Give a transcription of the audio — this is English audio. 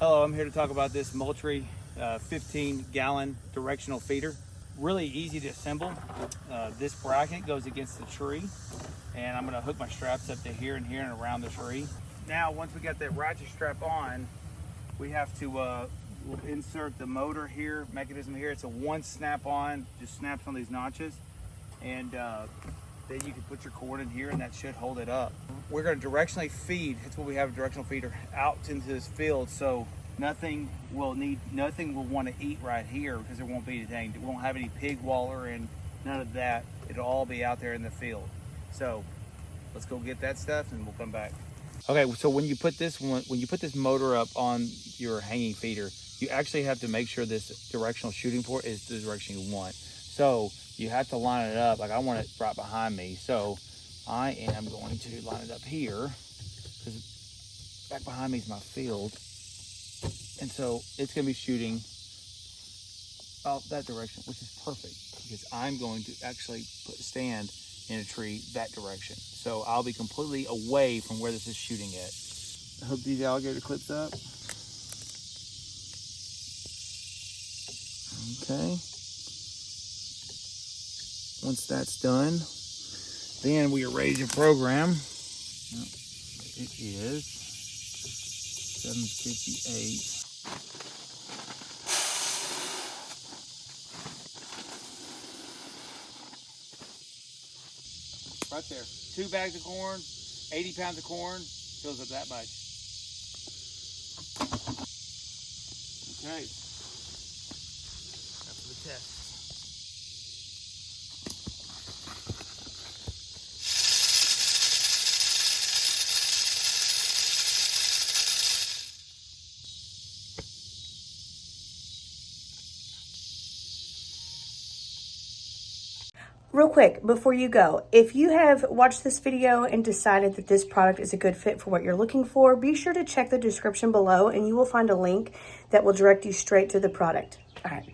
Hello, I'm here to talk about this Moultrie 15-gallon directional feeder. Really easy to assemble. This bracket goes against the tree, and I'm going to hook my straps up to here and here and around the tree. Now, once we got that ratchet strap on, we have to we'll insert the motor here, mechanism here. It's a one snap-on, just snaps on these notches, and then you can put your cord in here, and that should hold it up. We're going to directionally feed. That's what we have, a directional feeder out into this field, so nothing will want to eat right here because there won't be anything. It won't have any pig waller and none of that. It'll all be out there in the field. So let's go get that stuff and we'll come back. Okay, so when you put this motor up on your hanging feeder, you actually have to make sure this directional shooting port is the direction you want. So you have to line it up. Like I want it right behind me. So I am going to line it up here because back behind me is my field. And so it's going to be shooting out that direction, which is perfect because I'm going to actually stand in a tree that direction. So I'll be completely away from where this is shooting at. I hook these alligator clips up. Okay. Once that's done, then we are ready to program. It is 7:58. Right there. 2 bags of corn, 80 pounds of corn, fills up that much. Okay. That's the test. Real quick, before you go, if you have watched this video and decided that this product is a good fit for what you're looking for, be sure to check the description below and you will find a link that will direct you straight to the product. All right.